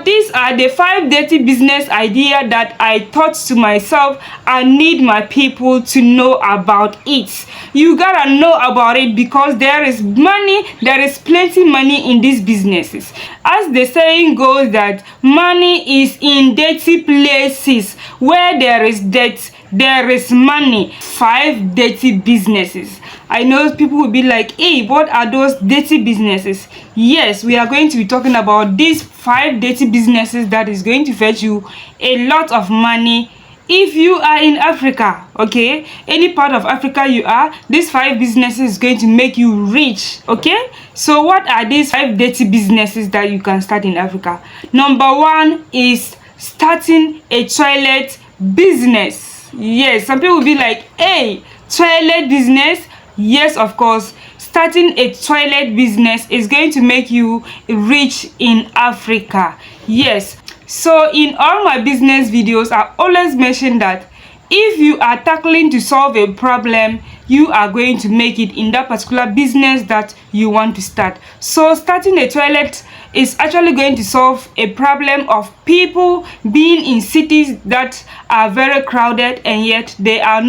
So these are the 5 dirty business idea that I thought to myself, I need my people to know about it. You gotta know about it because there is money, there is plenty money in these businesses. As the saying goes that money is in dirty places. Where there is dirt, there is money. 5 dirty businesses. I know people will be like, hey, what are those dirty businesses? Yes, we are going to be talking about these 5 dirty businesses that is going to fetch you a lot of money if you are in Africa. Okay, any part of Africa you are, these 5 businesses is going to make you rich. Okay, so what are these 5 dirty businesses that you can start in Africa? Number 1 is starting a toilet business. Yes, some people will be like, hey, toilet business. Yes, of course, starting a toilet business is going to make you rich in Africa. Yes, so in all my business videos, I always mention that if you are tackling to solve a problem, you are going to make it in that particular business that you want to start. So starting a toilet is actually going to solve a problem of people being in cities that are very crowded, and yet there are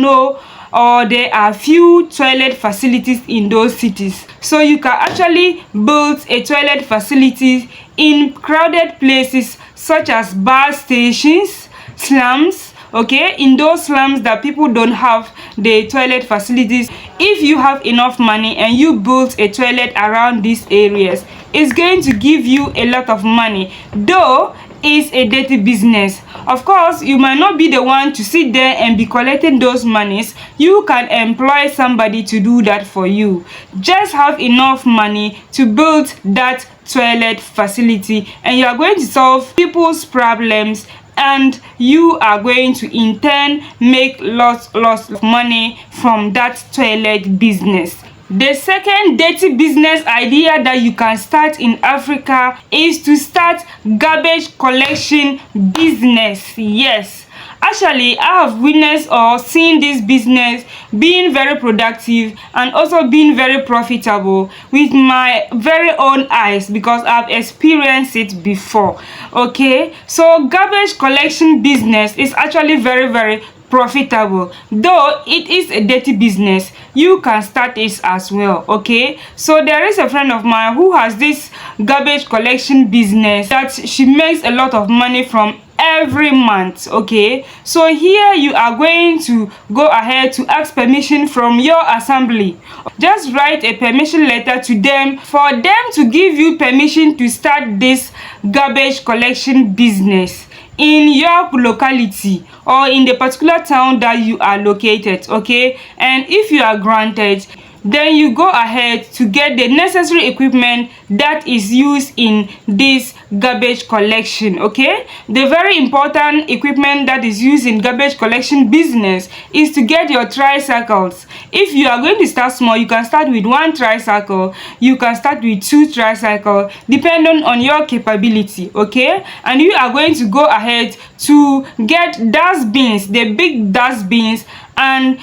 few toilet facilities in those cities. So you can actually build a toilet facility in crowded places such as bus stations, slums. Okay, in those slums that people don't have the toilet facilities, if you have enough money and you build a toilet around these areas, it's going to give you a lot of money, though it's a dirty business. Of course, you might not be the one to sit there and be collecting those monies. You can employ somebody to do that for you. Just have enough money to build that toilet facility, and you are going to solve people's problems, and you are going to in turn make lots of money from that toilet business. The second dirty business idea that you can start in Africa is to start garbage collection business. Yes, actually, I have witnessed or seen this business being very productive and also being very profitable with my very own eyes because I've experienced it before. Okay, so garbage collection business is actually very profitable, though it is a dirty business. You can start it as well. Okay, so there is a friend of mine who has this garbage collection business that she makes a lot of money from every month. Okay, so here you are going to go ahead to ask permission from your assembly. Just write a permission letter to them for them to give you permission to start this garbage collection business in your locality or in the particular town that you are located. Okay, and if you are granted, then you go ahead to get the necessary equipment that is used in this garbage collection. Okay, the very important equipment that is used in garbage collection business is to get your tricycles. If you are going to start small, you can start with 1 tricycle, you can start with 2 tricycles depending on your capability. Okay, and you are going to go ahead to get dustbins, the big dustbins, and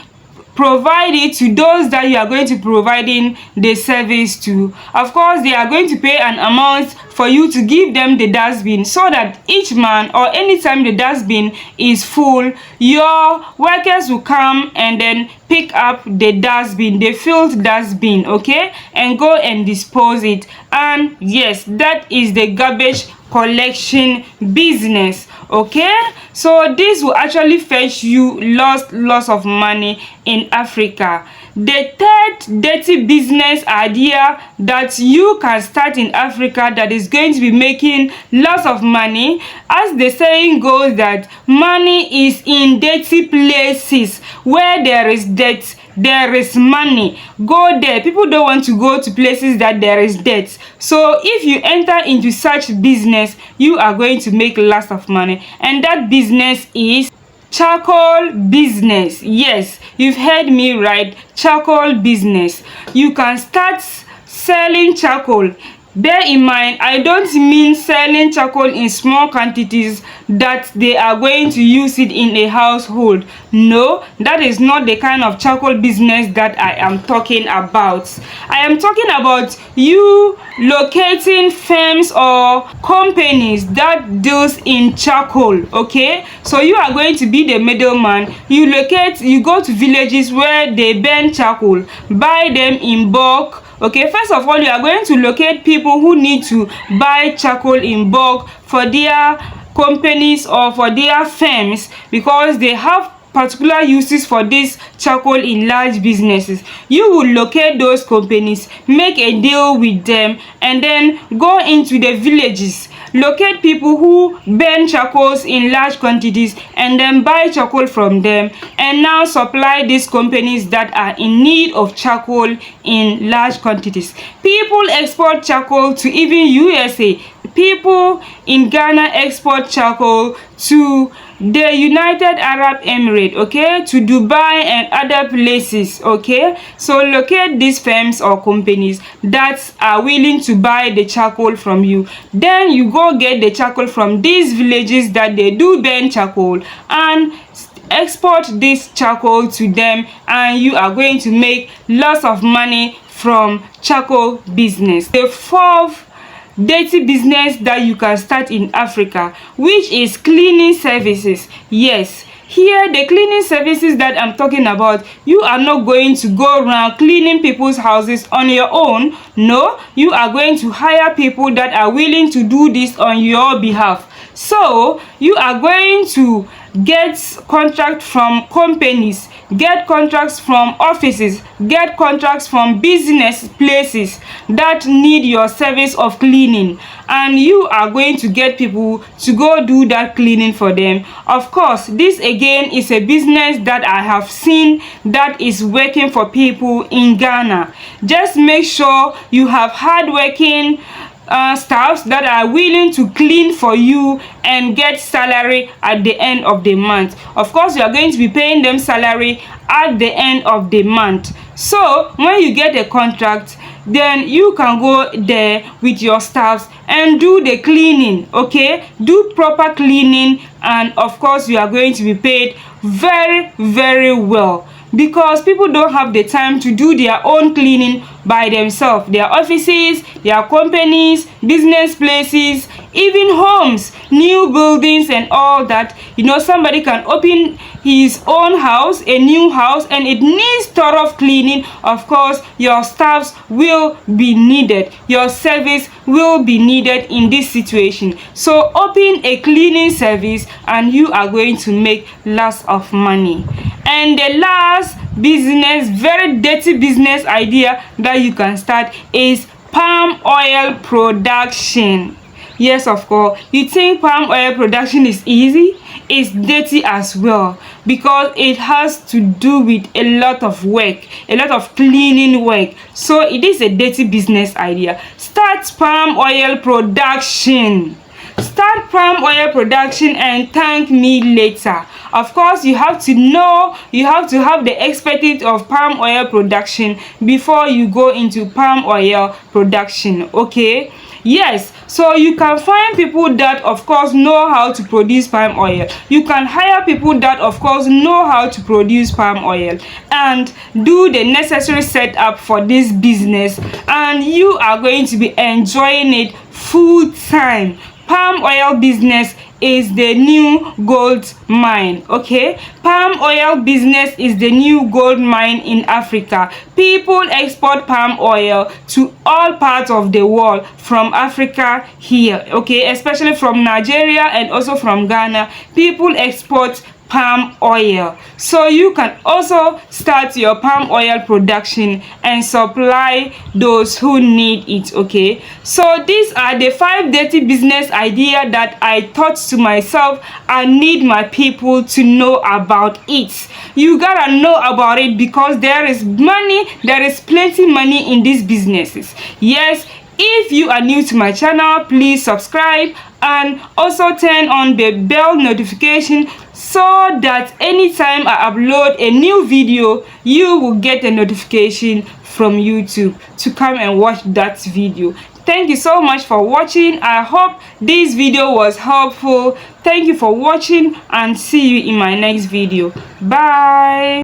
provide it to those that you are going to providing the service to. Of course, they are going to pay an amount for you to give them the dustbin, so that each man or anytime the dustbin is full, your workers will come and then pick up the dustbin, the filled dustbin, okay, and go and dispose it. And yes, that is the garbage collection business. Okay, so this will actually fetch you lots of money in Africa. The third dirty business idea that you can start in Africa that is going to be making lots of money, as the saying goes that money is in dirty places. Where there is dirt, there is money. Go there. People don't want to go to places that there is dirt. So if you enter into such business, you are going to make lots of money, and that business is charcoal business. Yes, you've heard me right, charcoal business. You can start selling charcoal Bear in mind, I don't mean selling charcoal in small quantities that they are going to use it in a household. No, that is not the kind of charcoal business that I am talking about. I am talking about you locating firms or companies that deals in charcoal. Okay, so you are going to be the middleman. You go to villages where they burn charcoal, buy them in bulk. Okay, first of all, you are going to locate people who need to buy charcoal in bulk for their companies or for their firms, because they have particular uses for this charcoal in large businesses. You will locate those companies, make a deal with them, and then go into the villages, locate people who burn charcoals in large quantities, and then buy charcoal from them, and now supply these companies that are in need of charcoal in large quantities. People export charcoal to even USA. People in Ghana export charcoal to the United Arab Emirates, okay, to Dubai and other places. Okay, so locate these firms or companies that are willing to buy the charcoal from you. Then you go get the charcoal from these villages that they do burn charcoal, and export this charcoal to them, and you are going to make lots of money from charcoal business. The fourth dirty business that you can start in Africa, which is cleaning services. Yes, here the cleaning services that I'm talking about, you are not going to go around cleaning people's houses on your own. No, you are going to hire people that are willing to do this on your behalf. So you are going to get contracts from companies, get contracts from offices, get contracts from business places that need your service of cleaning, and you are going to get people to go do that cleaning for them. Of course, this again is a business that I have seen that is working for people in Ghana. Just make sure you have hardworking staffs that are willing to clean for you and get salary at the end of the month. Of course, you are going to be paying them salary at the end of the month. So when you get a contract, then you can go there with your staffs and do the cleaning. Okay, do proper cleaning, and of course you are going to be paid very, very well, because people don't have the time to do their own cleaning by themselves. Their offices, their companies, business places, even homes, new buildings and all that. You know, somebody can open his own house, a new house, and it needs thorough cleaning. Of course, your staffs will be needed. Your service will be needed in this situation. So open a cleaning service and you are going to make lots of money. And the last business, very dirty business idea that you can start is palm oil production. Yes, of course. You think palm oil production is easy? It's dirty as well, because it has to do with a lot of work, a lot of cleaning work. So it is a dirty business idea. Start palm oil production. Start palm oil production and thank me later. Of course, you have to know, you have to have the expertise of palm oil production before you go into palm oil production. Okay, yes, so you can find people that of course know how to produce palm oil. You can hire people that of course know how to produce palm oil and do the necessary setup for this business, and you are going to be enjoying it full time. Palm oil business is the new gold mine. Okay, palm oil business is the new gold mine in Africa. People export palm oil to all parts of the world from Africa here. Okay, especially from Nigeria and also from Ghana. People export palm oil. So you can also start your palm oil production and supply those who need it. Okay, so these are the 5 dirty business idea that I thought to myself, I need my people to know about it. You gotta know about it, because there is money, there is plenty money in these businesses. Yes, if you are new to my channel, please subscribe and also turn on the bell notification so that anytime I upload a new video, you will get a notification from YouTube to come and watch that video. Thank you so much for watching. I hope this video was helpful. Thank you for watching and see you in my next video. Bye.